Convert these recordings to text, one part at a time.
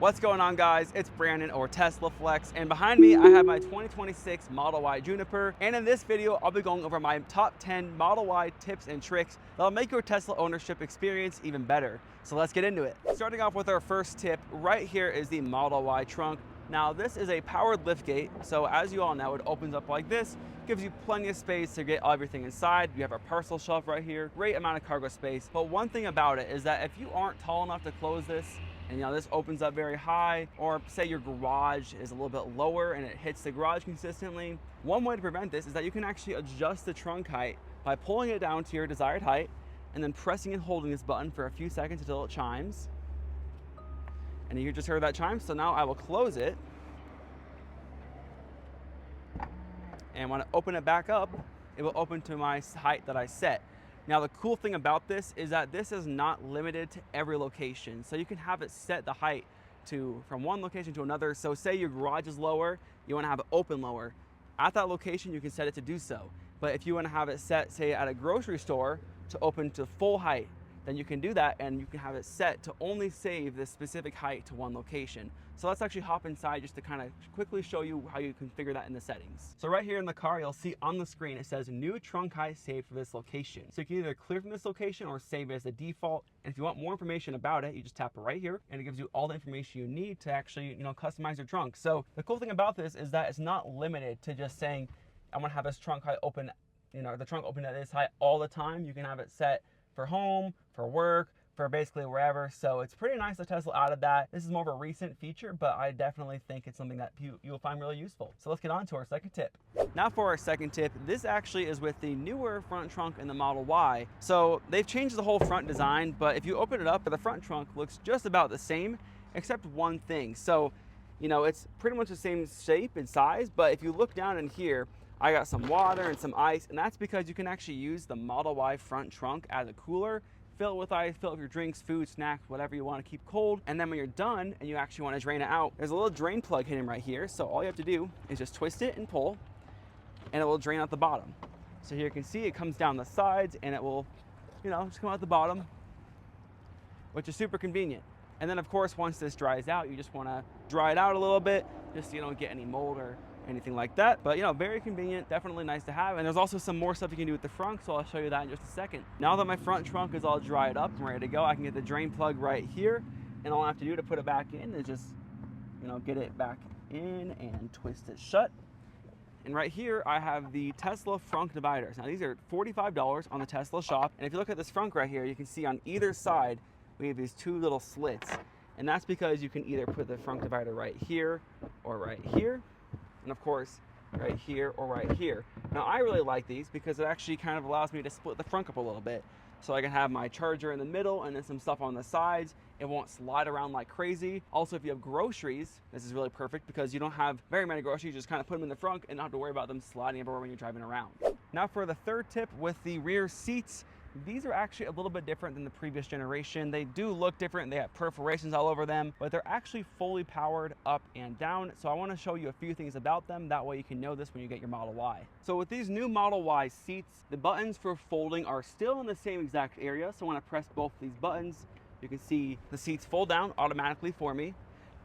What's going on, guys? It's Brandon, or teslaflex, and behind me I have my 2026 Model Y Juniper, and in this video I'll be going over my top 10 Model Y tips and tricks that'll make your Tesla ownership experience even better. So let's get into it. Starting off with our first tip, right here is the Model Y trunk. Now this is a powered liftgate, so as you all know, it opens up like this, gives you plenty of space to get everything inside. You have our parcel shelf right here, great amount of cargo space. But one thing about it is that if you aren't tall enough to close this, and this opens up very high, or say your garage is a little bit lower and it hits the garage consistently, one way to prevent this is that you can actually adjust the trunk height by pulling it down to your desired height and then pressing and holding this button for a few seconds until it chimes. And you just heard that chime, so now I will close it. And when I open it back up, it will open to my height that I set. Now the cool thing about this is that this is not limited to every location. So you can have it set the height from one location to another. So say your garage is lower, you want to have it open lower. At that location, you can set it to do so. But if you want to have it set, say at a grocery store, to open to full height, then you can do that, and you can have it set to only save this specific height to one location. So let's actually hop inside just to kind of quickly show you how you configure that in the settings. So right here in the car, you'll see on the screen, it says new trunk height saved for this location. So you can either clear from this location or save it as a default. And if you want more information about it, you just tap right here and it gives you all the information you need to actually, customize your trunk. So the cool thing about this is that it's not limited to just saying, I want to have this trunk height open, the trunk open at this height all the time. You can have it set for home, for work, for basically wherever. So it's pretty nice that Tesla added that. This is more of a recent feature, but I definitely think it's something that you'll find really useful. So let's get on to our second tip. Now for our second tip, this actually is with the newer front trunk in the Model Y. So they've changed the whole front design, but if you open it up, the front trunk looks just about the same, except one thing. So, it's pretty much the same shape and size, but if you look down in here, I got some water and some ice, and that's because you can actually use the Model Y front trunk as a cooler, fill it with ice, fill it with your drinks, food, snacks, whatever you want to keep cold. And then when you're done and you actually want to drain it out, there's a little drain plug hidden right here. So all you have to do is just twist it and pull, and it will drain out the bottom. So here you can see it comes down the sides, and it will, just come out the bottom, which is super convenient. And then of course, once this dries out, you just want to dry it out a little bit, just so you don't get any mold or anything like that. But very convenient, definitely nice to have. And there's also some more stuff you can do with the front, so I'll show you that in just a second. Now that my front trunk is all dried up and ready to go, I can get the drain plug right here, and all I have to do to put it back in is just get it back in and twist it shut. And right here I have the Tesla frunk dividers. Now these are $45 on the Tesla shop, and if you look at this frunk right here, you can see on either side we have these two little slits, and that's because you can either put the frunk divider right here or right here, and of course right here or right here. Now I really like these because it actually kind of allows me to split the frunk up a little bit, so I can have my charger in the middle and then some stuff on the sides. It won't slide around like crazy. Also, if you have groceries, this is really perfect because you don't have very many groceries. You just kind of put them in the frunk and not have to worry about them sliding everywhere when you're driving around. Now for the third tip with the rear seats. These are actually a little bit different than the previous generation. They do look different. They have perforations all over them, but they're actually fully powered up and down. So I want to show you a few things about them. That way you can know this when you get your Model Y. So with these new Model Y seats, the buttons for folding are still in the same exact area. So when I press both these buttons, you can see the seats fold down automatically for me.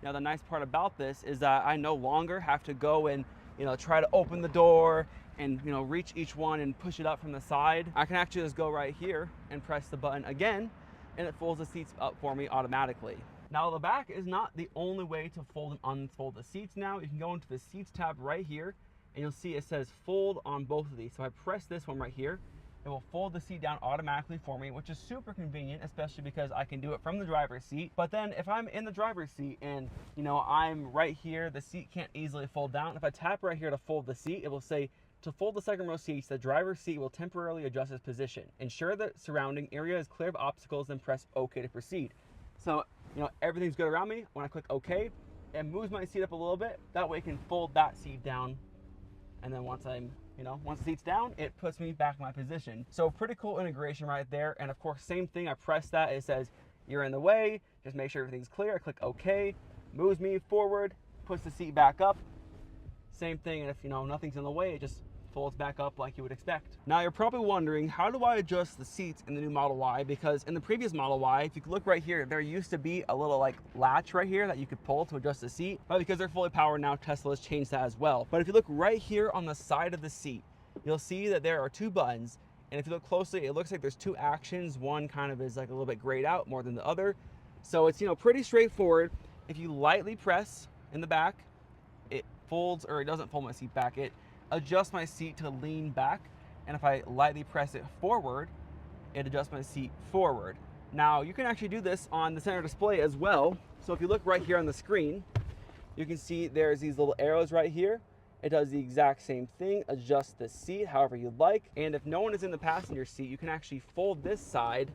Now the nice part about this is that I no longer have to go and try to open the door and reach each one and push it up from the side. I can actually just go right here and press the button again, and it folds the seats up for me automatically. Now the back is not the only way to fold and unfold the seats. Now you can go into the seats tab right here, and you'll see it says fold on both of these. So I press this one right here, it will fold the seat down automatically for me, which is super convenient, especially because I can do it from the driver's seat. But then if I'm in the driver's seat and I'm right here, the seat can't easily fold down. If I tap right here to fold the seat, it will say, to fold the second row seats, the driver's seat will temporarily adjust its position. Ensure the surrounding area is clear of obstacles, then press OK to proceed. So, everything's good around me. When I click OK, it moves my seat up a little bit. That way I can fold that seat down. And then once the seat's down, it puts me back in my position. So pretty cool integration right there. And of course, same thing, I press that, it says, you're in the way. Just make sure everything's clear. I click OK, moves me forward, puts the seat back up. Same thing, and if nothing's in the way, it just folds back up like you would expect. Now you're probably wondering, how do I adjust the seats in the new Model Y? Because in the previous Model Y, if you could look right here, there used to be a little like latch right here that you could pull to adjust the seat, but because they're fully powered now, Tesla has changed that as well. But if you look right here on the side of the seat, you'll see that there are two buttons. And if you look closely, it looks like there's two actions. One kind of is like a little bit grayed out more than the other. So it's, pretty straightforward. If you lightly press in the back, it folds, or it doesn't fold my seat back. It adjusts my seat to lean back. And if I lightly press it forward, it adjusts my seat forward. Now you can actually do this on the center display as well. So if you look right here on the screen, you can see there's these little arrows right here. It does the exact same thing, adjust the seat however you like. And if no one is in the passenger seat, you can actually fold this side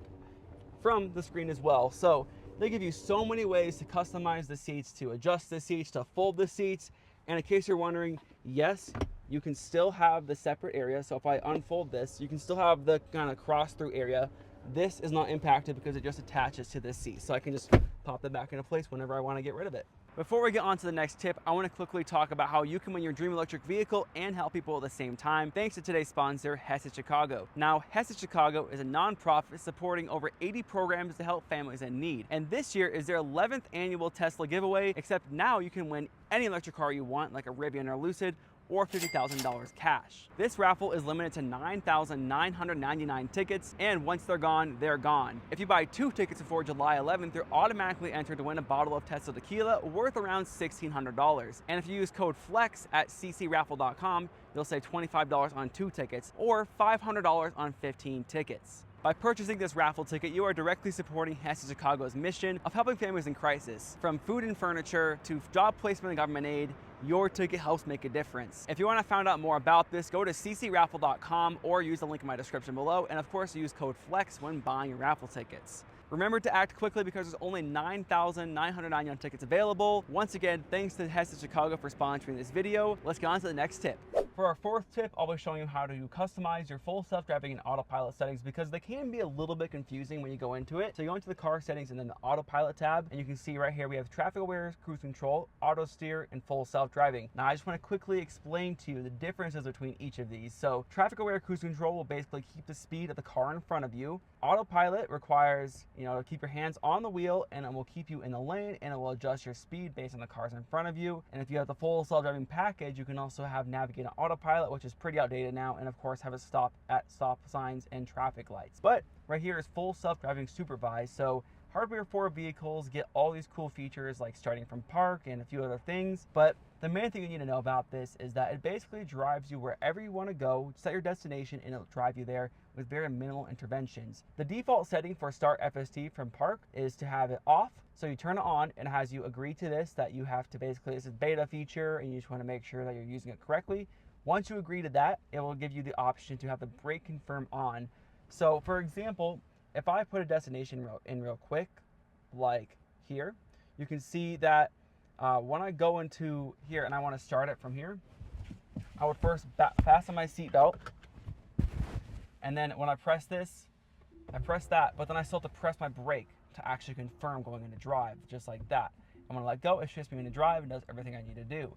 from the screen as well. So they give you so many ways to customize the seats, to adjust the seats, to fold the seats. And in case you're wondering, yes, you can still have the separate area. So if I unfold this, you can still have the kind of cross through area. This is not impacted because it just attaches to this seat. So I can just pop that back into place whenever I want to get rid of it. Before we get on to the next tip, I want to quickly talk about how you can win your dream electric vehicle and help people at the same time, thanks to today's sponsor, Hesed Chicago. Now, Hesed Chicago is a nonprofit supporting over 80 programs to help families in need. And this year is their 11th annual Tesla giveaway, except now you can win any electric car you want, like a Rivian or Lucid, or $50,000 cash. This raffle is limited to 9,999 tickets, and once they're gone, they're gone. If you buy 2 tickets before July 11th, you're automatically entered to win a bottle of Tesla tequila worth around $1,600. And if you use code FLEX at ccraffle.com, you'll save $25 on 2 tickets or $500 on 15 tickets. By purchasing this raffle ticket, you are directly supporting Hesed Chicago's mission of helping families in crisis. From food and furniture to job placement and government aid, your ticket helps make a difference. If you want to find out more about this, go to ccraffle.com or use the link in my description below. And of course, use code FLEX when buying your raffle tickets. Remember to act quickly because there's only 9,999 tickets available. Once again, thanks to Hesed Chicago for sponsoring this video. Let's get on to the next tip. For our 4th tip, I'll be showing you how to customize your full self-driving and autopilot settings because they can be a little bit confusing when you go into it. So you go into the car settings and then the autopilot tab, and you can see right here we have traffic aware, cruise control, auto steer, and full self-driving. Now I just want to quickly explain to you the differences between each of these. So traffic aware cruise control will basically keep the speed of the car in front of you. Autopilot requires, to keep your hands on the wheel, and it will keep you in the lane, and it will adjust your speed based on the cars in front of you. And if you have the full self-driving package, you can also have navigate on autopilot, which is pretty outdated now, and of course have it stop at stop signs and traffic lights. But right here is full self-driving supervised. So hardware for vehicles get all these cool features like starting from park and a few other things. But the main thing you need to know about this is that it basically drives you wherever you want to go, set your destination, and it'll drive you there with very minimal interventions. The default setting for Start FSD from Park is to have it off. So you turn it on and it has you agree to this, that you have to basically, this is beta feature and you just want to make sure that you're using it correctly. Once you agree to that, it will give you the option to have the brake confirm on. So for example, if I put a destination in real quick, like here, you can see that when I go into here and I want to start it from here, I would first fasten my seatbelt. And then when I press this, I press that, but then I still have to press my brake to actually confirm going into drive, just like that. I'm gonna let go, it shifts me into drive and does everything I need to do.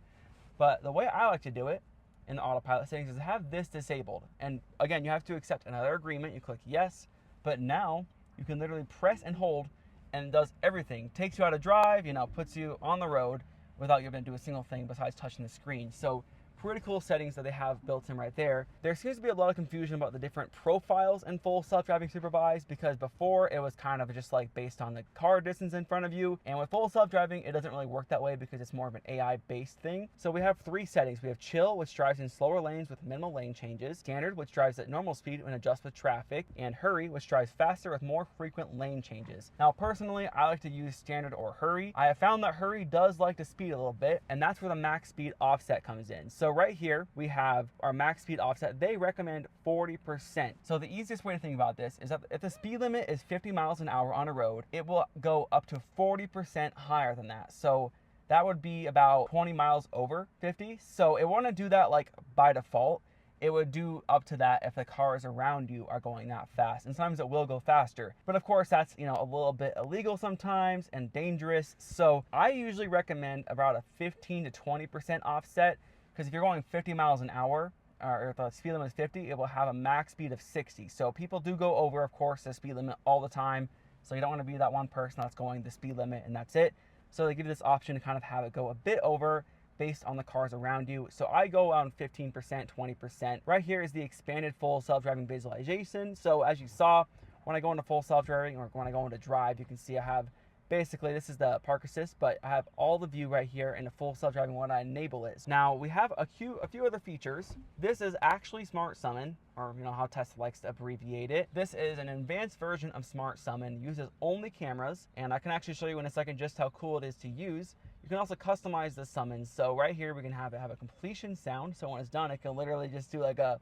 But the way I like to do it in the autopilot settings is have this disabled. And again, you have to accept another agreement. You click yes, but now you can literally press and hold and it does everything. Takes you out of drive, puts you on the road without you having to do a single thing besides touching the screen. So pretty cool settings that they have built in right there. There seems to be a lot of confusion about the different profiles in full self-driving supervised, because before it was kind of just like based on the car distance in front of you, and with full self-driving it doesn't really work that way because it's more of an AI based thing. So we have 3 settings. We have chill, which drives in slower lanes with minimal lane changes, standard, which drives at normal speed and adjusts with traffic, and hurry, which drives faster with more frequent lane changes. Now personally, I like to use standard or hurry. I have found that hurry does like to speed a little bit, and that's where the max speed offset comes in. So right here we have our max speed offset. They recommend 40%. So the easiest way to think about this is that if the speed limit is 50 miles an hour on a road, it will go up to 40% higher than that. So that would be about 20 miles over 50. So it won't do that like by default. It would do up to that if the cars around you are going that fast. And sometimes it will go faster. But of course that's, a little bit illegal sometimes and dangerous. So I usually recommend about a 15 to 20% offset, because if you're going 50 miles an hour or if the speed limit is 50, it will have a max speed of 60. So people do go over, of course, the speed limit all the time. So you don't want to be that one person that's going the speed limit and that's it. So they give you this option to kind of have it go a bit over based on the cars around you. So I go around 15%, 20%. Right here is the expanded full self-driving visualization. So as you saw, when I go into full self-driving or when I go into drive, you can see I have basically, this is the park assist, but I have all the view right here in the full self-driving when I enable it. Now we have a few other features. This is actually Smart Summon, or you know how Tesla likes to abbreviate it. This is an advanced version of Smart Summon, uses only cameras, and I can actually show you in a second just how cool it is to use. You can also customize the summons. So right here we can have it have a completion sound. So when it's done, it can literally just do like a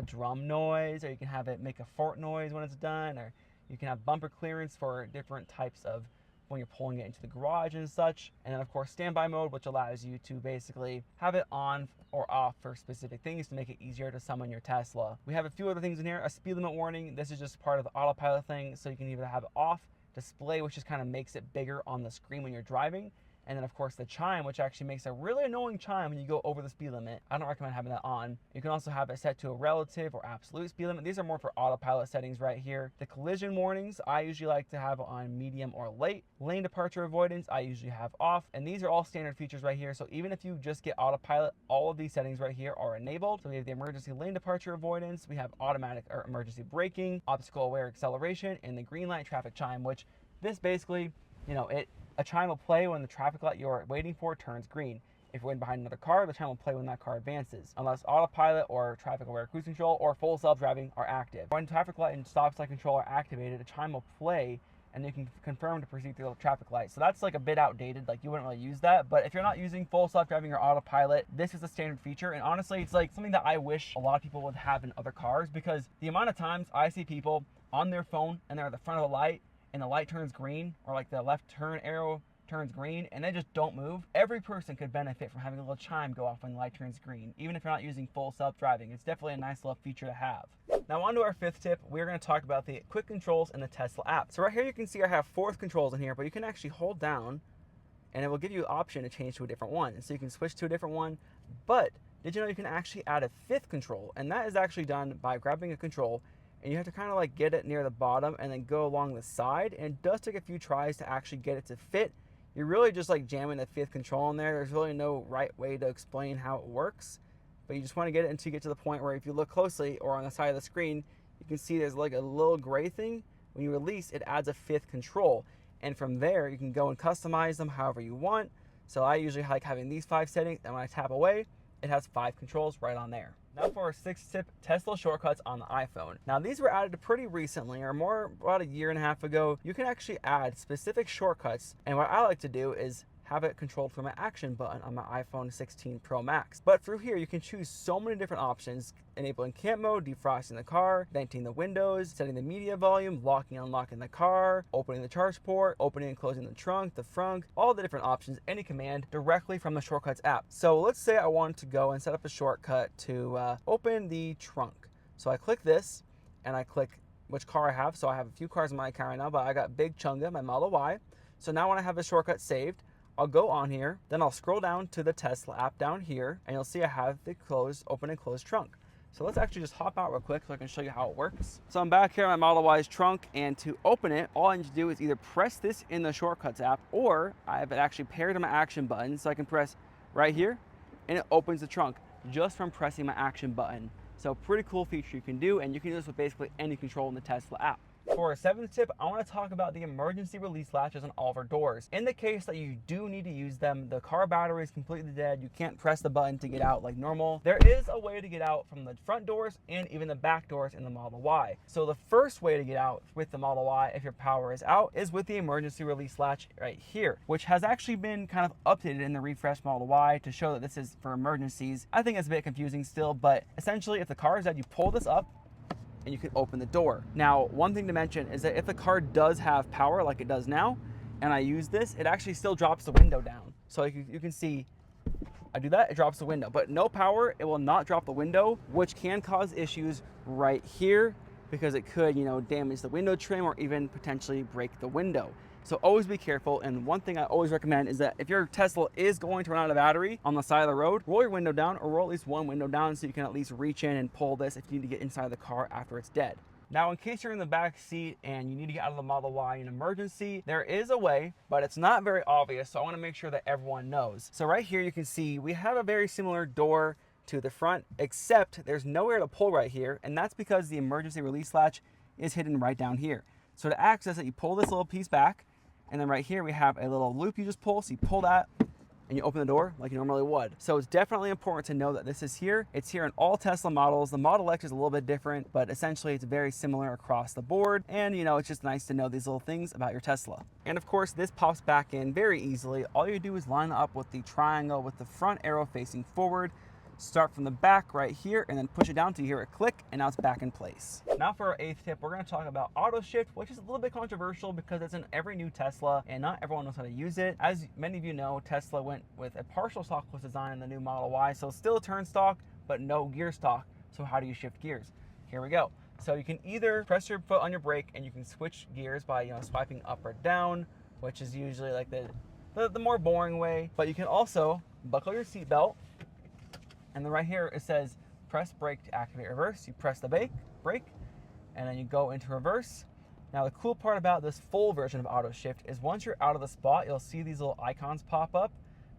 drum noise, or you can have it make a fart noise when it's done, or you can have bumper clearance for different types of when you're pulling it into the garage and such. And then of course standby mode, which allows you to basically have it on or off for specific things to make it easier to summon your Tesla. We have a few other things in here. A speed limit warning. This is just part of the autopilot thing. So you can either have it off display, which just kind of makes it bigger on the screen when you're driving. And then of course the chime, which actually makes a really annoying chime when you go over the speed limit. I don't recommend having that on. You can also have it set to a relative or absolute speed limit. These are more for autopilot settings right here. The collision warnings, I usually like to have on medium or light. Lane departure avoidance, I usually have off. And these are all standard features right here. So even if you just get autopilot, all of these settings right here are enabled. So we have the emergency lane departure avoidance, we have automatic or emergency braking, obstacle aware acceleration, and the green light traffic chime, which this basically, you know, a chime will play when the traffic light you're waiting for turns green. If you're waiting behind another car, the chime will play when that car advances, unless autopilot or traffic aware cruise control or full self-driving are active. When traffic light and stop sign control are activated, a chime will play and you can confirm to proceed through the traffic light. So that's like a bit outdated, like you wouldn't really use that. But if you're not using full self-driving or autopilot, this is a standard feature. And honestly, it's like something that I wish a lot of people would have in other cars, because the amount of times I see people on their phone and they're at the front of the light and the light turns green, or like the left turn arrow turns green, and they just don't move. Every person could benefit from having a little chime go off when the light turns green, even if you're not using full self-driving. It's definitely a nice little feature to have. Now on to our fifth tip. We're going to talk about the quick controls in the Tesla app. So right here you can see I have fourth controls in here, but you can actually hold down and it will give you an option to change to a different one. And so you can switch to a different one, but did you know you can actually add a fifth control? And that is actually done by grabbing a control, and you have to kind of like get it near the bottom and then go along the side. And it does take a few tries to actually get it to fit. You're really just like jamming the fifth control in there. There's really no right way to explain how it works, but you just want to get it until you get to the point where if you look closely or on the side of the screen, you can see there's like a little gray thing. When you release, it adds a fifth control. And from there, you can go and customize them however you want. So I usually like having these 5 settings, and when I tap away, it has 5 controls right on there. Now for our 6th tip, Tesla shortcuts on the iPhone. Now these were added pretty recently, or more about a year and a half ago. You can actually add specific shortcuts, and what I like to do is have it controlled from my action button on my iPhone 16 Pro Max. But through here, you can choose so many different options, enabling camp mode, defrosting the car, venting the windows, setting the media volume, locking and unlocking the car, opening the charge port, opening and closing the trunk, all the different options, any command directly from the Shortcuts app. So let's say I want to go and set up a shortcut to open the trunk. So I click this and I click which car I have. So I have a few cars in my account right now, but I got Big Chunga, my Model Y. So now when I have the shortcut saved, I'll go on here, then I'll scroll down to the Tesla app down here, and you'll see I have the open and close trunk. So let's actually just hop out real quick so I can show you how it works. So I'm back here in my Model Y's trunk, and to open it, all I need to do is either press this in the Shortcuts app, or I have it actually paired to my action button, so I can press right here, and it opens the trunk just from pressing my action button. So pretty cool feature you can do, and you can do this with basically any control in the Tesla app. For our 7th tip, I want to talk about the emergency release latches on all of our doors. In the case that you do need to use them, the car battery is completely dead, you can't press the button to get out like normal, there is a way to get out from the front doors and even the back doors in the Model Y. So the first way to get out with the Model Y, if your power is out, is with the emergency release latch right here, which has actually been kind of updated in the refreshed Model Y to show that this is for emergencies. I think it's a bit confusing still, but essentially if the car is dead, you pull this up, and you can open the door. Now, one thing to mention is that if the car does have power like it does now, and I use this, it actually still drops the window down. So you can see, I do that, it drops the window, but no power, it will not drop the window, which can cause issues right here because it could, damage the window trim or even potentially break the window. So always be careful. And one thing I always recommend is that if your Tesla is going to run out of battery on the side of the road, roll your window down, or roll at least one window down so you can at least reach in and pull this if you need to get inside the car after it's dead. Now, in case you're in the back seat and you need to get out of the Model Y in emergency, there is a way, but it's not very obvious, so I want to make sure that everyone knows. So right here you can see we have a very similar door to the front, except there's nowhere to pull right here, and that's because the emergency release latch is hidden right down here. So to access it, you pull this little piece back, and then right here we have a little loop you just pull, so you pull that, and you open the door like you normally would. So it's definitely important to know that this is here. It's here in all Tesla models. The Model X is a little bit different, but essentially it's very similar across the board. And you know, it's just nice to know these little things about your Tesla. And of course, this pops back in very easily. All you do is line up with the triangle with the front arrow facing forward. Start from the back right here and then push it down till you hear it click, and now it's back in place. Now for our 8th tip, we're going to talk about auto shift, which is a little bit controversial because it's in every new Tesla and not everyone knows how to use it. As many of you know, Tesla went with a partial stockless design in the new Model Y, so still turn stock but no gear stock. So how do you shift gears? Here we go. So you can either press your foot on your brake and you can switch gears by, you know, swiping up or down, which is usually like the more boring way, but you can also buckle your seatbelt. And then right here it says press brake to activate reverse. You press the brake, and then you go into reverse. Now the cool part about this full version of auto shift is once you're out of the spot, you'll see these little icons pop up.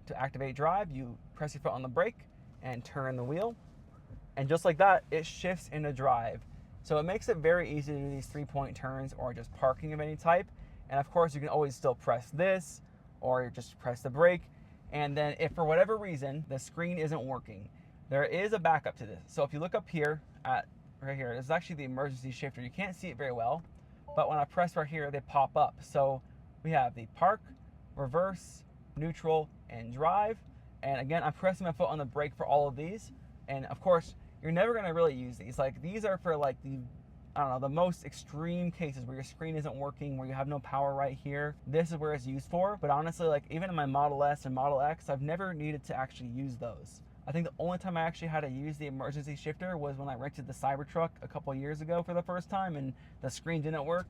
To activate drive, you press your foot on the brake and turn the wheel. And just like that, it shifts into drive. So it makes it very easy to do these 3-point turns or just parking of any type. And of course you can always still press this or just press the brake. And then if for whatever reason the screen isn't working, there is a backup to this. So if you look up here at right here, this is actually the emergency shifter. You can't see it very well, but when I press right here, they pop up. So we have the park, reverse, neutral, and drive. And again, I'm pressing my foot on the brake for all of these. And of course, you're never gonna really use these. Like these are for like the, I don't know, the most extreme cases where your screen isn't working, where you have no power right here. This is where it's used for. But honestly, like even in my Model S and Model X, I've never needed to actually use those. I think the only time I actually had to use the emergency shifter was when I rented the Cybertruck a couple years ago for the first time and the screen didn't work.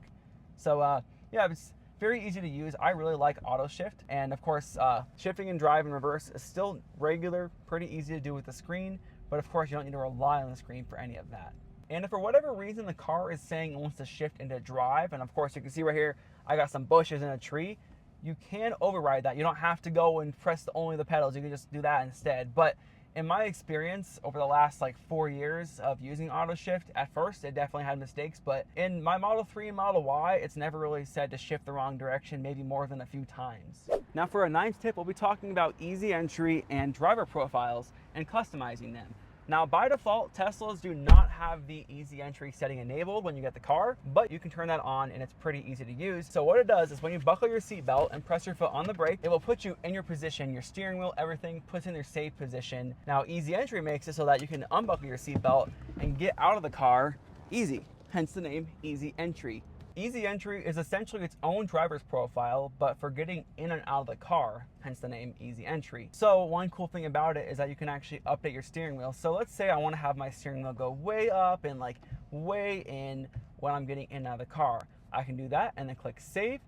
So yeah, it's very easy to use. I really like auto shift. And of course, shifting and drive and reverse is still regular, pretty easy to do with the screen. But of course, you don't need to rely on the screen for any of that. And if for whatever reason the car is saying it wants to shift into drive, and of course you can see right here, I got some bushes and a tree, you can override that. You don't have to go and press only the pedals. You can just do that instead. But in my experience over the last like 4 years of using auto shift, at first it definitely had mistakes, but in my Model 3 and Model Y, it's never really said to shift the wrong direction, maybe more than a few times. Now for our 9th tip, we'll be talking about easy entry and driver profiles and customizing them. Now by default, Teslas do not have the easy entry setting enabled when you get the car, but you can turn that on and it's pretty easy to use. So what it does is when you buckle your seatbelt and press your foot on the brake, it will put you in your position, your steering wheel, everything puts in your safe position. Now easy entry makes it so that you can unbuckle your seatbelt and get out of the car easy, hence the name easy entry. Easy entry is essentially its own driver's profile, but for getting in and out of the car, hence the name easy entry. So one cool thing about it is that you can actually update your steering wheel. So let's say I want to have my steering wheel go way up and like way in when I'm getting in and out of the car. I can do that and then click save.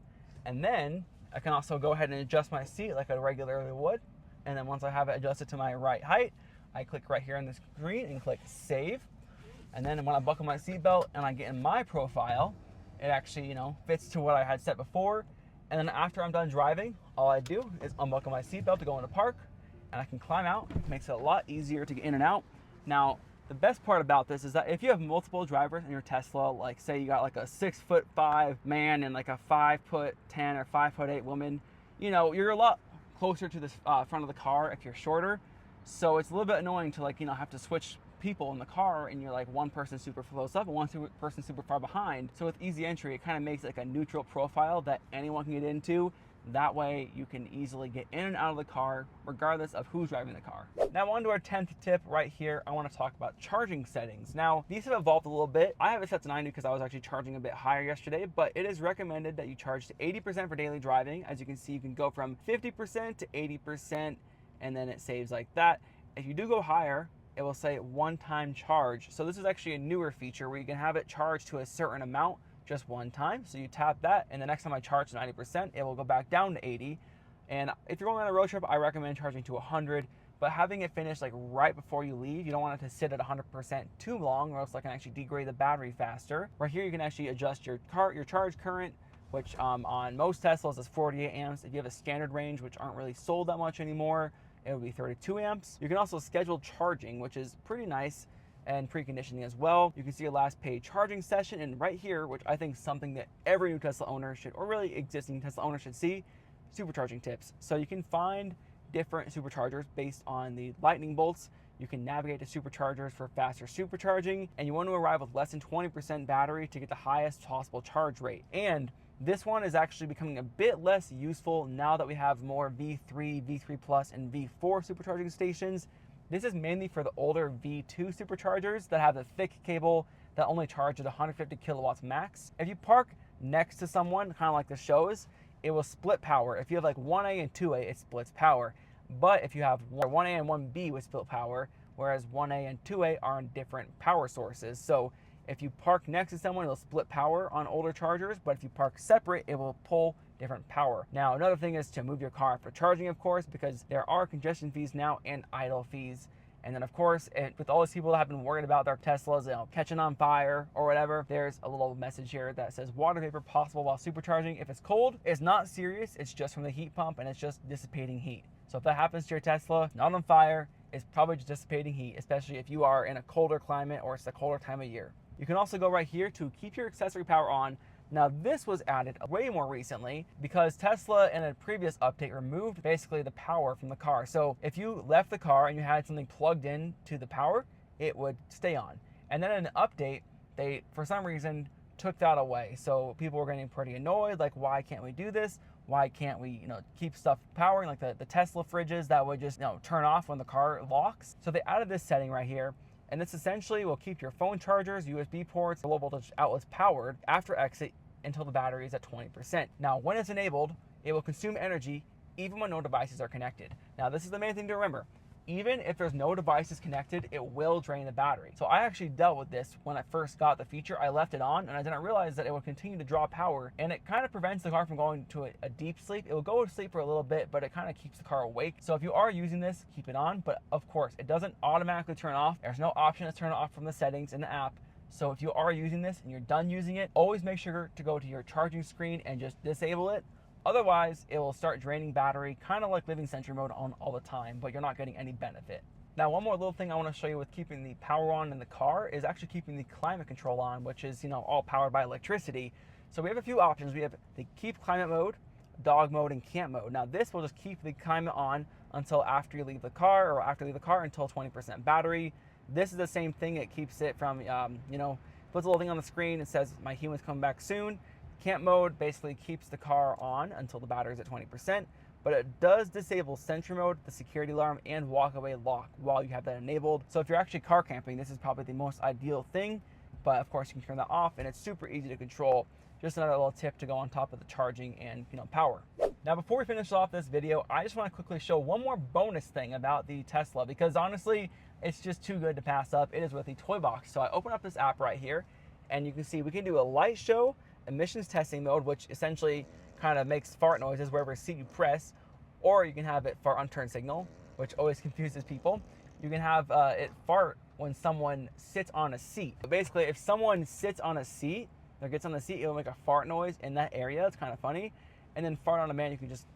And then I can also go ahead and adjust my seat like I regularly would. And then once I have it adjusted to my right height, I click right here on the screen and click save. And then when I buckle my seatbelt and I get in my profile, it actually, you know, fits to what I had set before. And then after I'm done driving, all I do is unbuckle my seatbelt to go into park, and I can climb out. It makes it a lot easier to get in and out. Now, the best part about this is that if you have multiple drivers in your Tesla, like say you got like a 6'5" man and like a 5'10" or 5'8" woman, you know, you're a lot closer to the front of the car if you're shorter. So it's a little bit annoying to like, you know, have to switch people in the car and you're like one person super close up and one person super far behind. So with easy entry, it kind of makes like a neutral profile that anyone can get into. That way you can easily get in and out of the car regardless of who's driving the car. Now on to our 10th tip right here. I want to talk about charging settings. Now these have evolved a little bit. I have it set to 90 because I was actually charging a bit higher yesterday, but it is recommended that you charge to 80% for daily driving. As you can see, you can go from 50% to 80% and then it saves like that. If you do go higher, it will say one-time charge. So this is actually a newer feature where you can have it charged to a certain amount just one time. So you tap that, and the next time I charge to 90%, it will go back down to 80. And if you're going on a road trip, I recommend charging to 100, but having it finished like right before you leave. You don't want it to sit at 100% too long, or else it can actually degrade the battery faster. Right here, you can actually adjust your charge current, which on most Teslas is 48 amps. If you have a standard range, which aren't really sold that much anymore, it would be 32 amps. You can also schedule charging, which is pretty nice, and preconditioning as well. You can see your last paid charging session, and right here, which I think is something that every new Tesla owner should, or really existing Tesla owner should see, supercharging tips. So you can find different superchargers based on the lightning bolts. You can navigate to superchargers for faster supercharging, and you want to arrive with less than 20% battery to get the highest possible charge rate. And this one is actually becoming a bit less useful now that we have more V3, V3 Plus, and V4 supercharging stations. This is mainly for the older V2 superchargers that have the thick cable that only charge at 150 kilowatts max. If you park next to someone, kind of like this shows, it will split power. If you have like 1A and 2A, it splits power. But if you have 1A and 1B with split power, whereas 1A and 2A are on different power sources. So if you park next to someone, it'll split power on older chargers, but if you park separate, it will pull different power. Now, another thing is to move your car for charging, of course, because there are congestion fees now and idle fees. And then, of course, with all those people that have been worried about their Teslas, catching on fire or whatever, there's a little message here that says water vapor possible while supercharging. If it's cold, it's not serious. It's just from the heat pump, and it's just dissipating heat. So if that happens to your Tesla, not on fire, it's probably just dissipating heat, especially if you are in a colder climate or it's a colder time of year. You can also go right here to keep your accessory power on. Now, this was added way more recently because Tesla in a previous update removed basically the power from the car. So if you left the car and you had something plugged in to the power, it would stay on. And then in an update, they, for some reason, took that away. So people were getting pretty annoyed, like, why can't we do this? Why can't we, keep stuff powering, like the Tesla fridges that would just, turn off when the car locks? So they added this setting right here. And this essentially will keep your phone chargers, USB ports, low voltage outlets powered after exit until the battery is at 20%. Now, when it's enabled, it will consume energy even when no devices are connected. Now, this is the main thing to remember. Even if there's no devices connected, it will drain the battery. So I actually dealt with this when I first got the feature. I left it on and I didn't realize that it would continue to draw power, and it kind of prevents the car from going to a deep sleep. It will go to sleep for a little bit, but it kind of keeps the car awake. So if you are using this, keep it on, but of course it doesn't automatically turn off. There's no option to turn it off from the settings in the app. So if you are using this and you're done using it, always make sure to go to your charging screen and just disable it. Otherwise, it will start draining battery, kind of like leaving Sentry mode on all the time, but you're not getting any benefit. Now, one more little thing I want to show you with keeping the power on in the car is actually keeping the climate control on, which is, all powered by electricity. So we have a few options. We have the keep climate mode, dog mode, and camp mode. Now, this will just keep the climate on until after you leave the car, or after you leave the car until 20% battery. This is the same thing. It keeps it from, puts a little thing on the screen. It says, my human's coming back soon. Camp mode basically keeps the car on until the battery is at 20%, but it does disable Sentry mode, the security alarm, and walkaway lock while you have that enabled. So if you're actually car camping, this is probably the most ideal thing, but of course you can turn that off and it's super easy to control. Just another little tip to go on top of the charging and power. Now, before we finish off this video, I just want to quickly show one more bonus thing about the Tesla, because honestly, it's just too good to pass up. It is with the toy box. So I open up this app right here, and you can see we can do a light show, emissions testing mode, which essentially kind of makes fart noises wherever seat you press, or you can have it fart on turn signal, which always confuses people. You can have it fart when someone sits on a seat. But basically, if someone sits on a seat or gets on the seat, it'll make a fart noise in that area. It's kind of funny. And then fart on a man, you can just,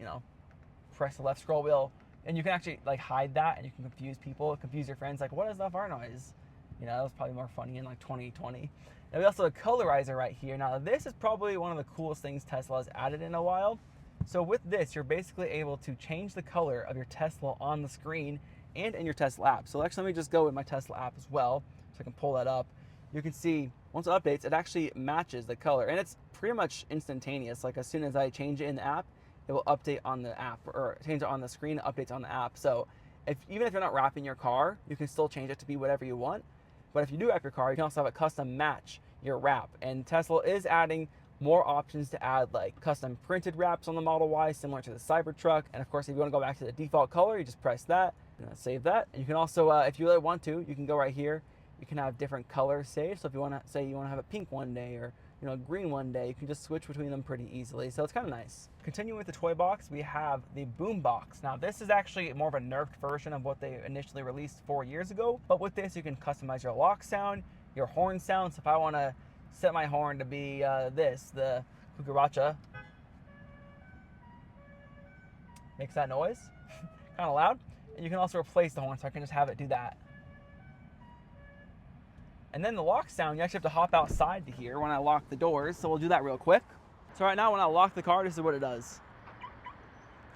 press the left scroll wheel, and you can actually hide that, and you can confuse people, confuse your friends, like, what is that fart noise? That was probably more funny in 2020. Now, we also have a colorizer right here. Now, this is probably one of the coolest things Tesla has added in a while. So with this, you're basically able to change the color of your Tesla on the screen and in your Tesla app. So actually, let me just go with my Tesla app as well, so I can pull that up. You can see once it updates, it actually matches the color, and it's pretty much instantaneous. Like, as soon as I change it in the app, it will update on the app, or change it on the screen, updates on the app. So even if you're not wrapping your car, you can still change it to be whatever you want. But if you do wrap your car, you can also have a custom match your wrap. And Tesla is adding more options to add custom printed wraps on the Model Y, similar to the Cybertruck. And of course, if you want to go back to the default color, you just press that, save that. And you can also, if you really want to, you can go right here. You can have different colors saved. So if you want to say you want to have a pink one day, or you know, green one day, you can just switch between them pretty easily. So it's kind of nice. Continuing with the toy box, we have the boom box. Now this is actually more of a nerfed version of what they initially released 4 years ago. But with this, you can customize your lock sound, your horn sound. So if I want to set my horn to be the cucaracha, makes that noise, kind of loud. And you can also replace the horn, so I can just have it do that. And then the lock sound, you actually have to hop outside to hear when I lock the doors, so we'll do that real quick. So right now when I lock the car, this is what it does.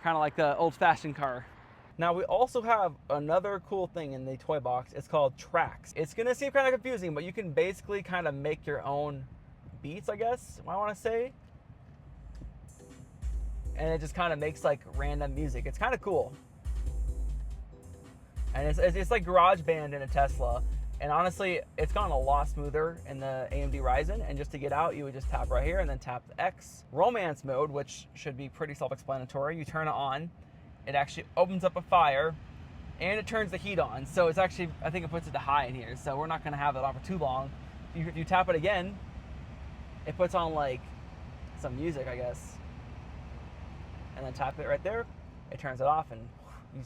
Kind of like the old-fashioned car. Now we also have another cool thing in the toy box. It's called tracks. It's gonna seem kind of confusing, but you can basically kind of make your own beats, I guess, I wanna say. And it just kind of makes like random music. It's kind of cool. And it's like GarageBand in a Tesla. And honestly, it's gone a lot smoother in the AMD Ryzen. And just to get out, you would just tap right here and then tap the X. Romance mode, which should be pretty self-explanatory. You turn it on, it actually opens up a fire, and it turns the heat on. So it's actually, I think it puts it to high in here. So we're not gonna have it on for too long. If you tap it again, it puts on like some music, I guess. And then tap it right there, it turns it off, and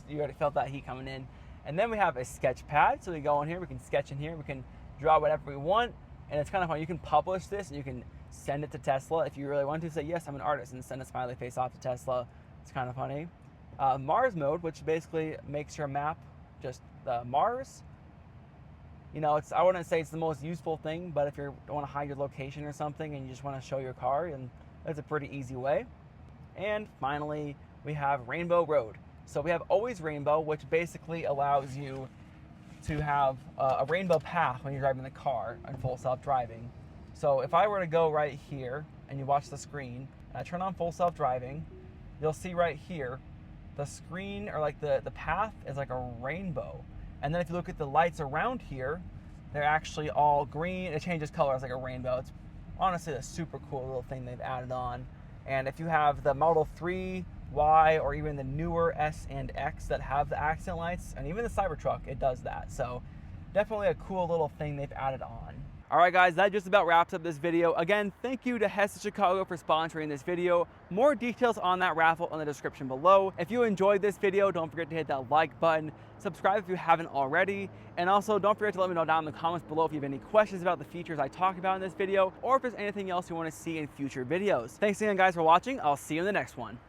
you already felt that heat coming in. And then we have a sketch pad, so we go in here, we can sketch in here, we can draw whatever we want, and it's kind of fun. You can publish this, and you can send it to Tesla if you really want to. Say, yes, I'm an artist, and send a smiley face off to Tesla. It's kind of funny. Mars mode, which basically makes your map just Mars. You know, I wouldn't say it's the most useful thing, but if you want to hide your location or something, and you just want to show your car, and that's a pretty easy way. And finally, we have Rainbow Road. So we have Always Rainbow, which basically allows you to have a rainbow path when you're driving the car in full self-driving. So if I were to go right here and you watch the screen, and I turn on full self-driving, you'll see right here, the screen, or like the path is like a rainbow. And then if you look at the lights around here, they're actually all green. It changes colors like a rainbow. It's honestly a super cool little thing they've added on. And if you have the Model 3, Y, or even the newer S and X that have the accent lights, and even the Cybertruck, it does that. So definitely a cool little thing they've added on. All right, guys, that just about wraps up this video. Again, thank you to Hess Chicago for sponsoring this video. More details on that raffle in the description below. If you enjoyed this video, don't forget to hit that like button. Subscribe if you haven't already. And also, don't forget to let me know down in the comments below if you have any questions about the features I talked about in this video, or if there's anything else you want to see in future videos. Thanks again, guys, for watching. I'll see you in the next one.